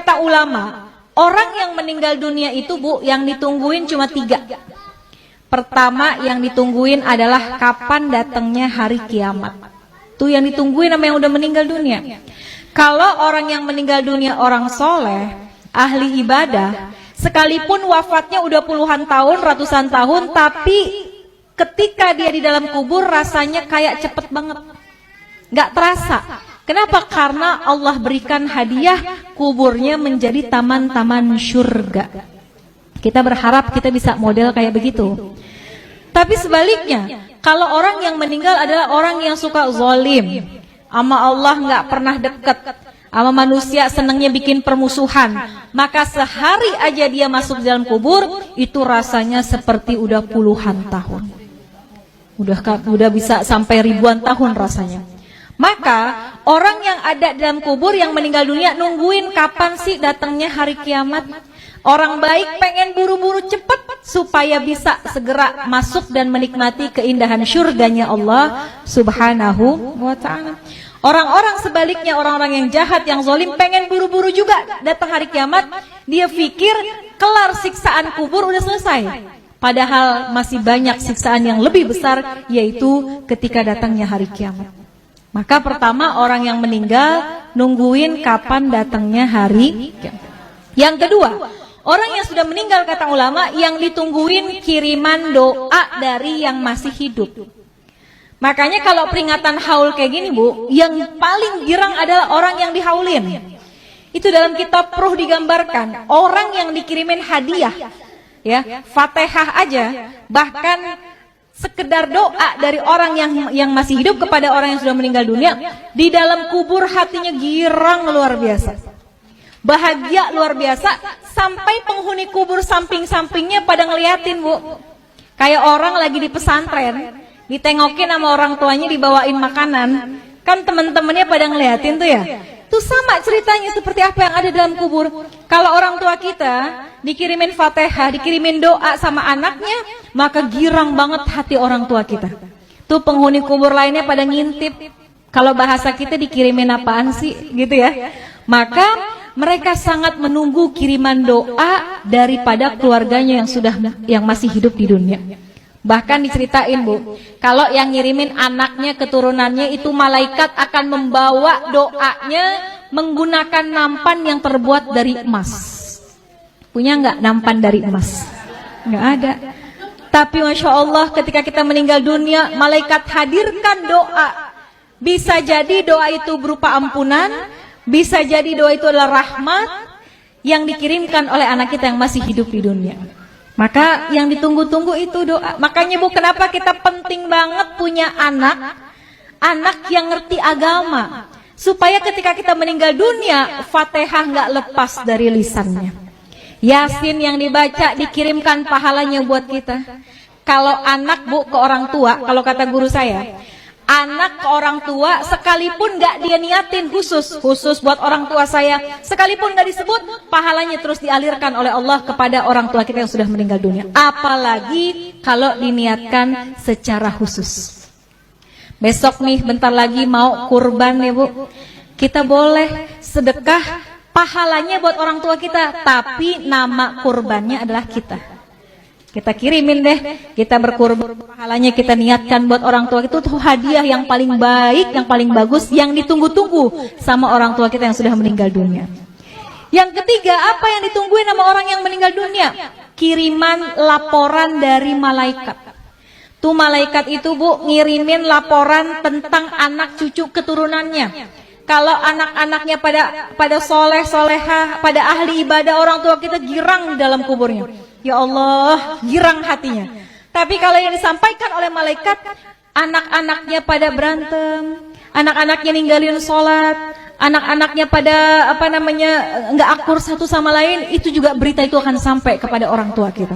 kata ulama, orang yang meninggal dunia itu Bu, yang ditungguin cuma 3. Pertama yang ditungguin adalah kapan datangnya hari kiamat. Tuh yang ditungguin sama yang udah meninggal dunia. Kalau orang yang meninggal dunia orang soleh, ahli ibadah, sekalipun wafatnya udah puluhan tahun, ratusan tahun, tapi ketika dia di dalam kubur rasanya kayak cepet banget, nggak terasa. Kenapa? Karena Allah berikan hadiah kuburnya menjadi taman-taman surga. Kita berharap kita bisa model kayak begitu. Tapi sebaliknya, kalau orang yang meninggal adalah orang yang suka zalim, sama Allah nggak pernah deket, sama manusia senangnya bikin permusuhan, maka sehari aja dia masuk dalam kubur itu rasanya seperti udah puluhan tahun, udah bisa sampai ribuan tahun rasanya. Maka orang yang ada dalam kubur yang meninggal dunia nungguin kapan sih datangnya hari kiamat. Orang baik pengen buru-buru cepat supaya bisa segera masuk dan menikmati keindahan surganya Allah Subhanahu wa ta'ala. Orang-orang sebaliknya, orang-orang yang jahat, yang zalim pengen buru-buru juga datang hari kiamat. Dia pikir kelar siksaan kubur udah selesai. Padahal masih banyak siksaan yang lebih besar, yaitu ketika datangnya hari kiamat. Maka pertama orang yang meninggal nungguin kapan datangnya hari kiamat. Yang kedua, orang yang sudah meninggal kata ulama yang ditungguin kiriman doa dari yang masih hidup. Makanya kalau peringatan haul kayak gini Bu, yang paling girang adalah orang yang dihaulin. Itu dalam kitab Ruh digambarkan, orang yang dikirimin hadiah, ya, Fatihah aja, bahkan sekedar doa dari orang yang masih hidup kepada orang yang sudah meninggal dunia, di dalam kubur hatinya girang luar biasa, bahagia luar biasa, sampai penghuni kubur samping-sampingnya pada ngeliatin Bu. Kayak orang lagi di pesantren, ditengokin sama orang tuanya dibawain makanan, kan teman-temannya pada ngeliatin tuh ya. Itu sama ceritanya seperti apa yang ada dalam kubur. Kalau orang tua kita dikirimin Fatihah, dikirimin doa sama anaknya, maka girang banget hati orang tua kita. Tuh penghuni kubur lainnya pada ngintip, kalau bahasa kita dikirimin apaan sih gitu ya. Maka mereka sangat menunggu kiriman doa daripada keluarganya yang masih hidup di dunia. Bahkan diceritain Bu, kalau yang ngirimin anaknya, keturunannya itu malaikat akan membawa doanya menggunakan nampan yang terbuat dari emas. Punya nggak nampan dari emas? Nggak ada. Tapi Masya Allah ketika kita meninggal dunia, malaikat hadirkan doa. Bisa jadi doa itu berupa ampunan, bisa jadi doa itu adalah rahmat yang dikirimkan oleh anak kita yang masih hidup di dunia. Maka yang ditunggu-tunggu itu doa. Makanya Bu, kenapa kita penting banget punya anak yang ngerti agama, supaya ketika kita meninggal dunia, Fatihah nggak lepas dari lisannya. Yasin yang dibaca dikirimkan pahalanya buat kita. Kalau anak Bu ke orang tua, kalau kata guru saya, anak ke orang tua sekalipun nggak dia niatin khusus buat orang tua saya, sekalipun nggak disebut, pahalanya terus dialirkan oleh Allah kepada orang tua kita yang sudah meninggal dunia. Apalagi kalau diniatkan secara khusus. Besok nih bentar lagi mau kurban ya Bu, kita boleh sedekah pahalanya buat orang tua kita, tapi nama kurbannya adalah kita. Kita kirimin deh, kita berkurban, pahalanya kita niatkan buat orang tua. Itu tuh hadiah yang paling baik, yang paling bagus, yang ditunggu-tunggu sama orang tua kita yang sudah meninggal dunia. Yang ketiga, apa yang ditungguin sama orang yang meninggal dunia? Kiriman laporan dari malaikat. Tuh malaikat itu Bu ngirimin laporan tentang anak cucu keturunannya. Kalau anak-anaknya pada soleh, solehah, pada ahli ibadah, orang tua kita girang di dalam kuburnya. Ya Allah, girang hatinya. Tapi kalau yang disampaikan oleh malaikat, anak-anaknya pada berantem, anak-anaknya ninggalin sholat, anak-anaknya pada nggak akur satu sama lain, itu juga berita itu akan sampai kepada orang tua kita.